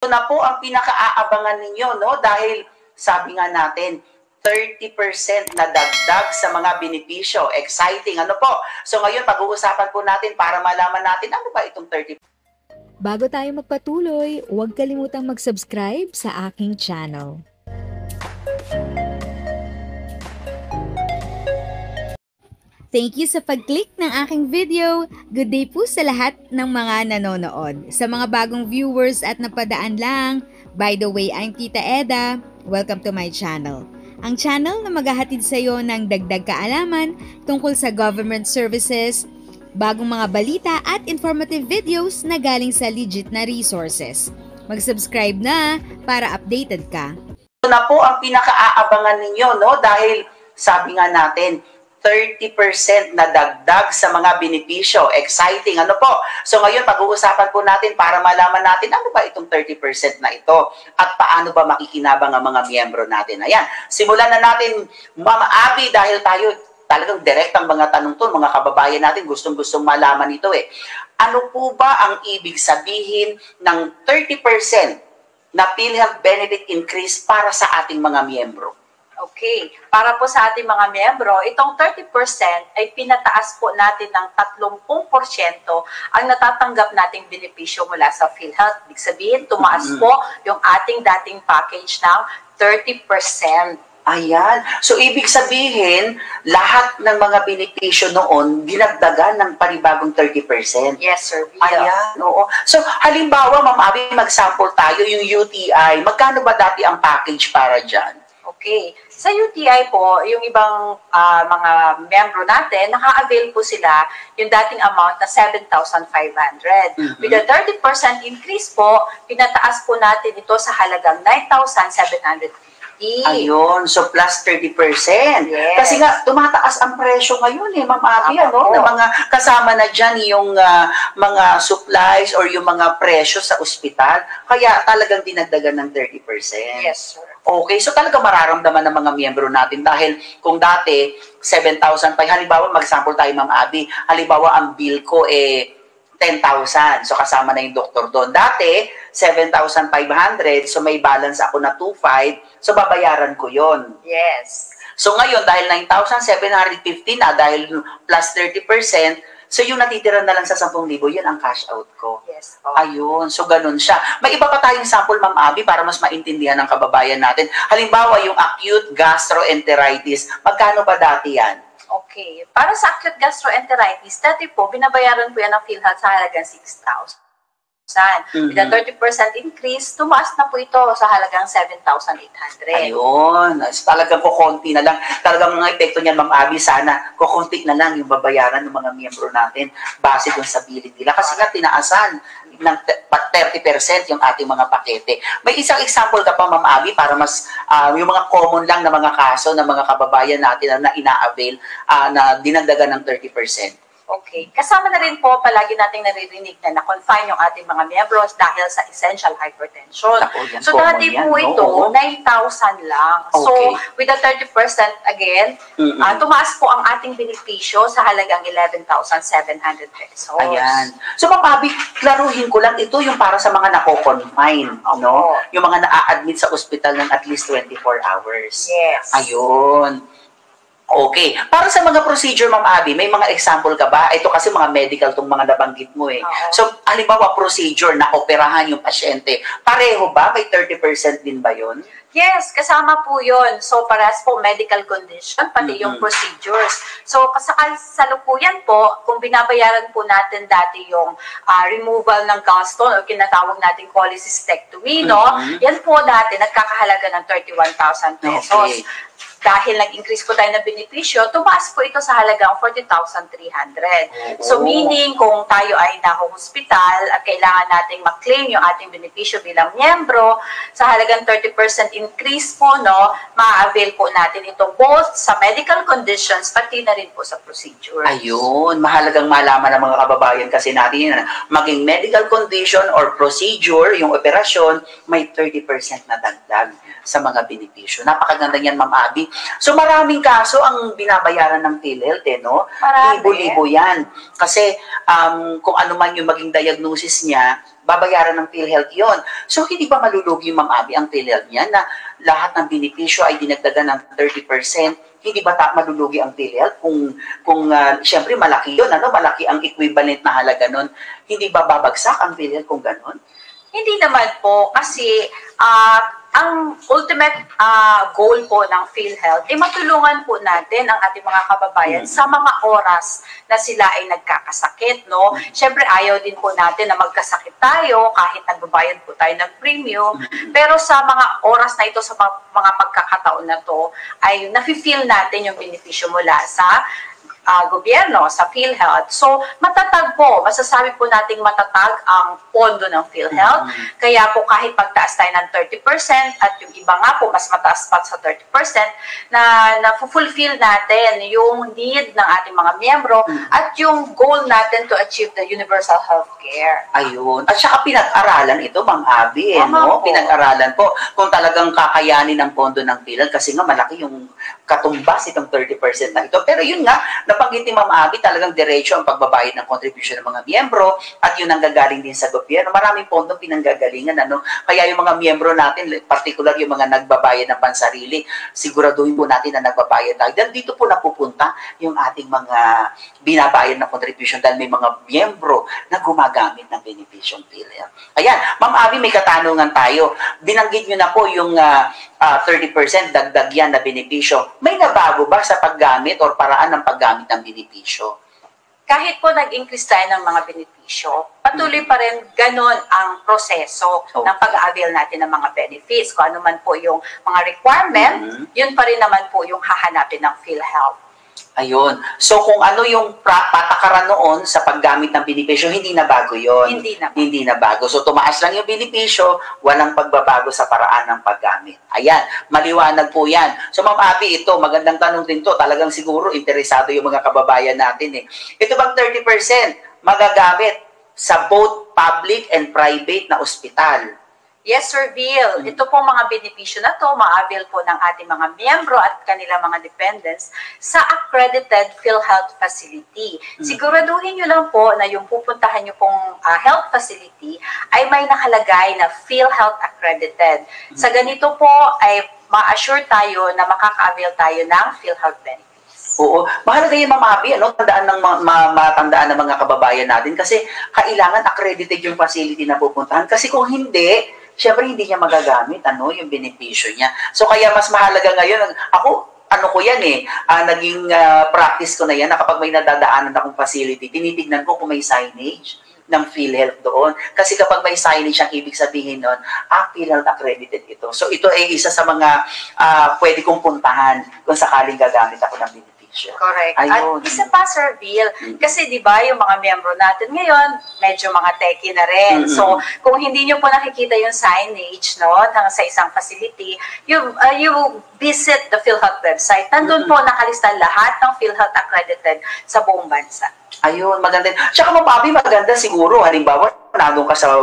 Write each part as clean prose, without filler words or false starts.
Ito na po ang pinaka-aabangan ninyo, no? Dahil sabi nga natin, 30% na dagdag sa mga benepisyo. Exciting, ano po? So ngayon, pag-uusapan po natin para malaman natin ano ba itong 30%. Bago tayo magpatuloy, huwag kalimutang mag-subscribe sa aking channel. Thank you sa pag-click ng aking video. Good day po sa lahat ng mga nanonood. Sa mga bagong viewers at napadaan lang, by the way, I'm Tita Eda. Welcome to my channel. Ang channel na maghahatid sa iyo ng dagdag kaalaman tungkol sa government services, bagong mga balita at informative videos na galing sa legit na resources. Mag-subscribe na para updated ka. Ito na po ang pinaka-aabangan ninyo, no? Dahil sabi nga natin, 30% na dagdag sa mga benepisyo. Exciting, ano po? So ngayon, pag-uusapan po natin para malaman natin ano ba itong 30% na ito at paano ba makikinabang ang mga miyembro natin. Ayan, simulan na natin, Ma'am Abby, dahil tayo talagang direktang mga tanong to, mga kababayan natin gustong-gustong malaman ito eh. Ano po ba ang ibig sabihin ng 30% na PhilHealth benefit increase para sa ating mga miyembro? Okay. Para po sa ating mga miyembro, itong 30% ay pinataas po natin ng 30% ang natatanggap nating benepisyo mula sa PhilHealth. Ibig sabihin, tumaas po yung ating dating package ng 30%. Ayan. So, ibig sabihin, lahat ng mga benepisyo noon, dinagdagan ng panibagong 30%. Yes, sir. Ayan, oo. So, halimbawa, Ma'am Abby, mag-sample tayo, yung UTI. Magkano ba dati ang package para dyan? Okay. Sa UTI po, yung ibang mga membro natin, naka-avail po sila yung dating amount na 7,500. With a 30% increase po, pinataas po natin ito sa halagang 9,750. Ayun, so plus 30%. Yes. Kasi nga, tumataas ang presyo ngayon eh, Ma'am Abby, ano? Na mga kasama na dyan yung mga supplies or yung mga presyo sa ospital. Kaya talagang dinagdagan ng 30%. Yes, sir. Okay, so talaga mararamdaman ng mga miyembro natin dahil kung dati 7,000 pa, halimbawa mag-sample tayo Ma'am Abby, halimbawa ang bill ko 10,000, so kasama na yung doktor doon. Dati 7,500, so may balance ako na 2,500, so babayaran ko yon. Yes. So ngayon dahil 9,750 na dahil plus 30%, so yung natitira na lang sa 10,000, yun ang cash out ko. Yes. Oh. Ayun, so ganun siya. May iba pa tayong sample, Ma'am Abby, para mas maintindihan ng kababayan natin. Halimbawa, yung acute gastroenteritis, magkano ba dati yan? Okay. Para sa acute gastroenteritis, dati po, binabayaran po yan ng PhilHealth sa halagang 6,000. With a 30% increase, tumaas na po ito sa halagang 7,800. Ayun. Talagang kukunti na lang. Talagang mga epekto niyan, Ma'am Abby, sana kukunti na lang yung babayaran ng mga miyembro natin base dun sa billing nila. Kasi nga tinaasan ng 30% yung ating mga pakete. May isang example ka pa, Ma'am Abby, para mas yung mga common lang na mga kaso ng mga kababayan natin na ina-avail na dinagdagan ng 30%. Okay. Kasama na rin po, palagi nating naririnig na na-confine yung ating mga membros dahil sa essential hypertension. So, dati po ito, 9,000 lang. Okay. So, with the 30% again, tumaas po ang ating benepisyo sa halagang 11,700 pesos. Ayan. So, Ma'am Abby, klaruhin ko lang, ito yung para sa mga nako-confine, no? Yung mga na-admit sa ospital ng at least 24 hours. Yes. Ayun. Okay. Para sa mga procedure, Ma'am Abby, may mga example ka ba? Ito kasi mga medical tong mga nabanggit mo eh. So, halimbawa, procedure na operahan yung pasyente. Pareho ba? May 30% din ba yun? Yes, kasama po yun. So, parehas po medical condition, pati yung procedures. So, sa kasalukuyan po, kung binabayaran po natin dati yung removal ng gallstone o kinatawag natin cholecystectomy, no? Yan po dati, nagkakahalaga ng 31,000 pesos. Okay. Dahil nag-increase po tayo ng benepisyo, tumaas po ito sa halagang 40,300. So meaning, kung tayo ay naka-hospital at kailangan nating mag-claim yung ating benepisyo bilang miyembro, sa halagang 30% increase po, no, ma-avail po natin ito both sa medical conditions, pati na rin po sa procedures. Ayun, mahalagang malaman ng mga kababayan kasi natin na maging medical condition or procedure, yung operasyon, may 30% na dagdag sa mga benepisyo. Napakaganda niyan, Ma'am Abby. So maraming kaso ang binabayaran ng PhilHealth, no? Libo-libo yan. Kasi kung ano man yung maging diagnosis niya, babayaran ng PhilHealth yon. So, hindi ba malulugi, Ma'am Abby, ang PhilHealth niya na lahat ng benepisyo ay dinagdagan ng 30%? Hindi ba malulugi ang PhilHealth kung siyempre malaki yun, malaki ang equivalent na halaga nun? Hindi ba babagsak ang PhilHealth kung ganon? Hindi naman po, kasi ang ultimate goal po ng PhilHealth ay matulungan po natin ang ating mga kababayan sa mga oras na sila ay nagkakasakit, no? Siyempre, ayaw din po natin na magkasakit tayo kahit nagbabayad po tayo ng premium. Pero sa mga oras na ito, sa mga pagkakataon na to, ay nafe-feel natin yung benepisyo mula sa gobyerno, sa PhilHealth. So, matatag po, masasabi po nating matatag ang pondo ng PhilHealth. Kaya po kahit pagtaas tayo ng 30% at yung iba nga po mas mataas pa sa 30%, na fulfill natin yung need ng ating mga miyembro at yung goal natin to achieve the universal health care. Ayun. At saka pinag-aralan ito, Ma'am Abby, no? Pinag-aralan po kung talagang kakayanin ng pondo ng PhilHealth kasi nga malaki yung katumbas itong 30% na ito. Pero yun nga, nabanggit ni Ma'am Abby, talagang diretso ang pagbabayad ng contribution ng mga miyembro at yun ang gagaling din sa gobyerno. Maraming pondong pinanggagalingan, Kaya yung mga miyembro natin, particular yung mga nagbabayad ng pansarili, siguraduhin po natin na nagbabayad tayo. Dahil dito po napupunta yung ating mga binabayad ng contribution dahil may mga miyembro na gumagamit ng benepisyong PhilHealth. Ayan, Ma'am Abby, may katanungan tayo. Binanggit nyo na po yung 30% dagdag yan na benepisyo. May nabago ba sa paggamit o paraan ng paggamit ng benepisyo? Kahit po nag-increase tayo ng mga benepisyo, patuloy pa rin ganon ang proseso ng pag-avail natin ng mga benefits. Kung ano man po yung mga requirement, yun pa rin naman po yung hahanapin ng PhilHealth. Ayun. So, kung ano yung patakaran noon sa paggamit ng benepisyo, hindi na bago yun. Hindi na bago. So, tumaas lang yung benepisyo, walang pagbabago sa paraan ng paggamit. Ayan. Maliwanag po yan. So, Ma'am Abby, ito, magandang tanong din to. Talagang siguro interesado yung mga kababayan natin. Ito bang 30% magagamit sa both public and private na ospital? Yes, Sir Bill. Ito po mga benepisyo na to, ma-avail po ng ating mga miyembro at kanilang mga dependents sa accredited PhilHealth facility. Siguraduhin nyo lang po na yung pupuntahan nyo pong health facility ay may nakalagay na PhilHealth accredited. Sa ganito po ay ma-assure tayo na makaka-avail tayo ng PhilHealth benefits. Oo. Mahalaga yan, Ma'am Abby, matandaan ng mga kababayan natin kasi kailangan accredited yung facility na pupuntahan. Kasi kung hindi, syempre hindi niya magagamit yung benepisyo niya. So kaya mas mahalaga ngayon, ako naging practice ko na yan na kapag may nadadaanan akong facility, tinitignan ko kung may signage ng PhilHealth doon. Kasi kapag may signage, ang ibig sabihin nun, PhilHealth accredited ito. So ito ay isa sa mga pwede kong puntahan kung sakaling gagamit ako ng benepisyo. Correct. Ayun. At isa pa, Sir Bill, kasi di ba yung mga miyembro natin ngayon, medyo mga techie na rin. So, kung hindi nyo po nakikita yung signage sa isang facility, you visit the PhilHealth website. Nandun po nakalista lahat ng PhilHealth accredited sa buong bansa. Ayun, maganda. Tsaka, Ma'am Abby, maganda siguro, halimbawa, nandun ka sa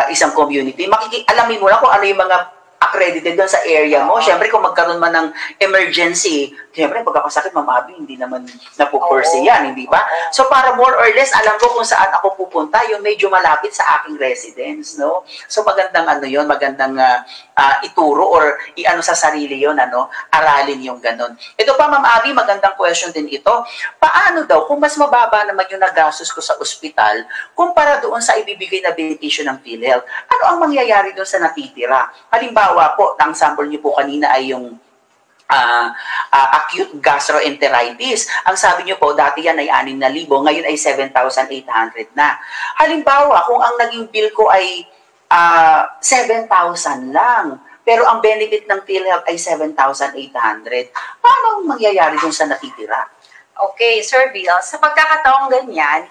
isang community, alamin mo lang kung ano yung mga accredited doon sa area mo. Siyempre, kung magkaroon man ng emergency, siyempre, pagkakasakit, Ma'am Abby, hindi naman napupurse yan, hindi ba? So, para more or less, alam ko kung saan ako pupunta, yung medyo malapit sa aking residence, no? So, magandang magandang ituro or iano sa sarili yun, aralin yung ganun. Ito pa, Ma'am Abby, magandang question din ito. Paano daw, kung mas mababa naman yung nagastos ko sa ospital, kumpara doon sa ibibigay na benepisyo ng PhilHealth, ano ang mangyayari doon sa natitira? Halimbawa po, ang sample niyo po kanina ay yung acute gastroenteritis. Ang sabi niyo po, dati yan ay 6,000, ngayon ay 7,800 na. Halimbawa, kung ang naging bill ko ay 7,000 lang, pero ang benefit ng PhilHealth ay 7,800, paano mangyayari dun sa natitira? Okay, Sir Bill, sa pagkakataong ganyan,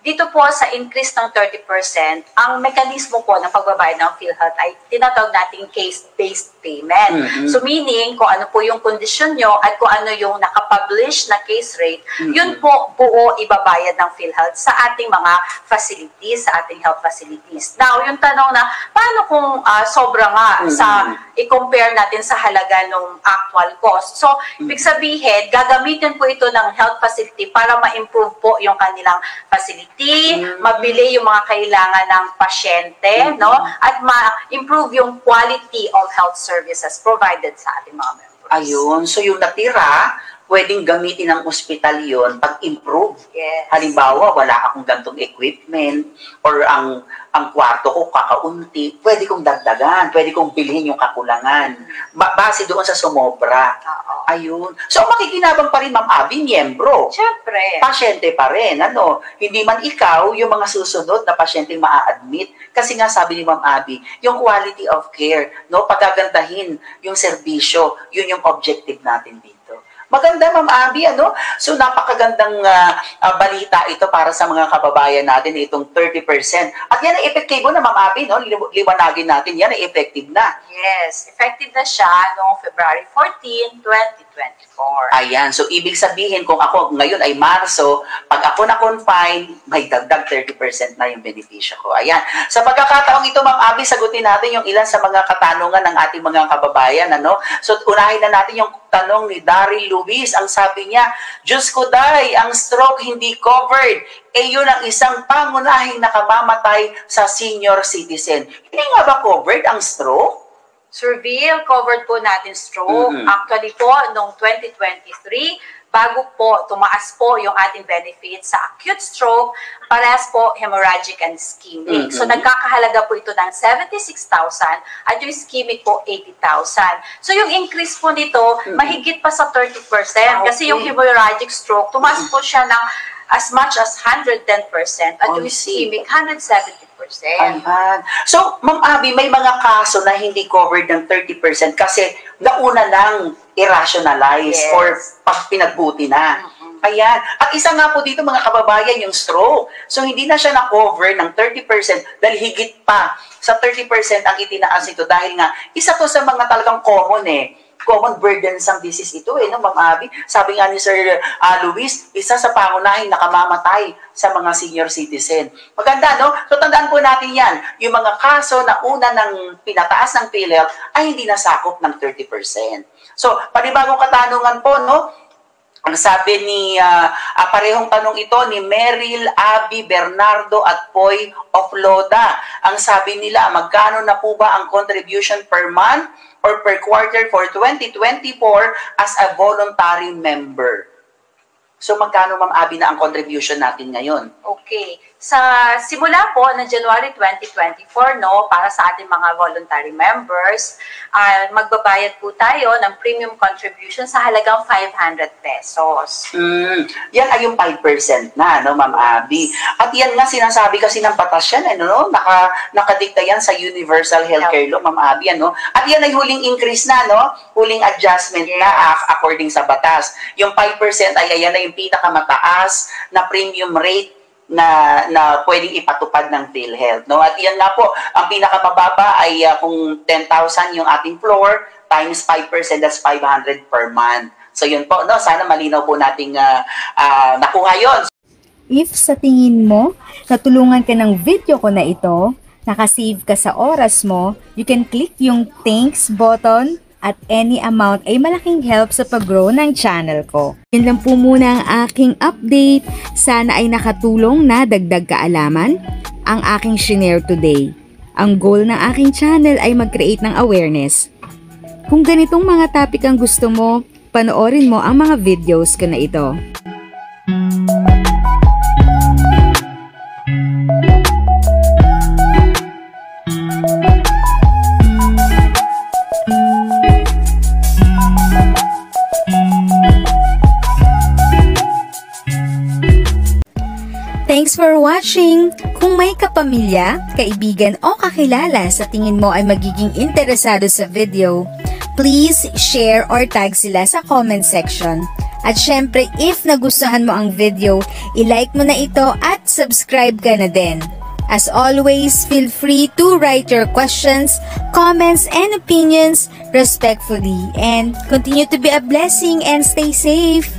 dito po sa increase ng 30%, ang mekanismo po ng pagbabayad ng PhilHealth ay tinatawag nating case-based payment. So meaning, kung ano po yung kondisyon nyo at kung ano yung nakapublish na case rate, yun po buo ibabayad ng PhilHealth sa ating mga facilities, sa ating health facilities. Now, yung tanong na, paano kung sobra nga sa i-compare natin sa halaga ng actual cost? So, ibig sabihin, gagamitin po ito ng health facility para ma-improve po yung kanilang facility quality, mabili yung mga kailangan ng pasyente, no? At ma-improve yung quality of health services provided sa ating mga members. Ayun. So yung natira, pwedeng gamitin ng ospital yun pag-improve. Yes. Halimbawa, wala akong gantong equipment or ang kwarto ko kakaunti, pwede kong dagdagan, pwede kong bilhin yung kakulangan. Base doon sa sumobra. Oo. Ayun. So makikinabang pa rin, Ma'am Abby, miyembro. Siyempre. Pasyente pa rin, ano? Hindi man ikaw yung mga susunod na pasyente maa-admit. Kasi nga sabi ni Ma'am Abby, yung quality of care, no? Pagagandahin yung serbisyo, yun yung objective natin dito. Maganda, Ma'am Abby, ano? So, napakagandang balita ito para sa mga kababayan natin, itong 30%. At yan ay epektibo na, Ma'am Abby, no? Liwanagin natin, yan ay effective na. Yes, effective na siya noong February 14, 2024. Ayan, so ibig sabihin, kung ako ngayon ay Marso, pag ako na-confine, may dagdag 30% na yung benepisyo ko. Ayan, sa pagkakataong ito, Ma'am Abby, sagutin natin yung ilan sa mga katanungan ng ating mga kababayan, ano? So, unahin na natin yung tanong ni Daryl Luis. Ang sabi niya, Diyos ko day, ang stroke hindi covered. Yun ang isang pangunahing nakamamatay sa senior citizen. Hindi nga ba covered ang stroke? Surveil, covered po natin stroke. Actually po, noong 2023, bago po tumaas po yung ating benefits sa acute stroke, parehas po hemorrhagic and ischemic. So nagkakahalaga po ito ng 76,000 at yung ischemic po 80,000. So yung increase po nito, mahigit pa sa 30% kasi yung hemorrhagic stroke, tumaas po siya ng as much as 110% at yung ischemic 170%. Ayan. So, Ma'am Abby, may mga kaso na hindi covered ng 30% kasi nauna lang i-rationalize or pag pinagbuti na. Ayan. At isa nga po dito, mga kababayan, yung stroke. So, hindi na siya na-cover ng 30% dahil higit pa sa 30% ang itinaas ito dahil nga isa to sa mga talagang common common burdensome disease ito no, Ma'am Abby? Sabi nga ni Sir Luis, isa sa pangunahing nakamamatay sa mga senior citizen. Maganda, no? So, tandaan po natin yan. Yung mga kaso na una ng pinataas ng PhilHealth ay hindi nasakop ng 30%. So, panibagong katanungan po, no? Ang sabi ni, parehong tanong ito ni Meryl, Abby, Bernardo at Poy of Loda. Ang sabi nila, magkano na po ba ang contribution per month or per quarter for 2024 as a voluntary member? So, magkano, Ma'am Abby, na ang contribution natin ngayon? Okay. Sa simula po ng January 2024, no, para sa ating mga voluntary members, magbabayad po tayo ng premium contribution sa halagang 500 pesos. Yan ay yung 5% na, no, Ma'am Abby. At yan nga sinasabi kasi ng batas yan, no? Nakadikta yan sa Universal Healthcare Law, Ma'am Abby, no? At yan ay huling increase na, no? Huling adjustment na according sa batas. Yung 5% ay yan na yung pinakamataas na premium rate na pwedeng ipatupad ng PhilHealth, no? At yan nga po, ang pinakamababa ay kung 10,000 yung ating floor times 5%, that's 500 per month. So yun po, no? Sana malinaw po nating nakuha yun. If sa tingin mo, natulungan ka ng video ko na ito, nakasave ka sa oras mo, you can click yung thanks button at any amount ay malaking help sa pag-grow ng channel ko. Yan lang po muna ang aking update. Sana ay nakatulong na dagdag kaalaman ang aking shinare today. Ang goal ng aking channel ay mag-create ng awareness. Kung ganitong mga topic ang gusto mo, panoorin mo ang mga videos ko na ito. Thanks for watching! Kung may kapamilya, kaibigan o kakilala sa tingin mo ay magiging interesado sa video, please share or tag sila sa comment section. At syempre, if nagustuhan mo ang video, i-like mo na ito at subscribe ka na din. As always, feel free to write your questions, comments, and opinions respectfully. And continue to be a blessing and stay safe!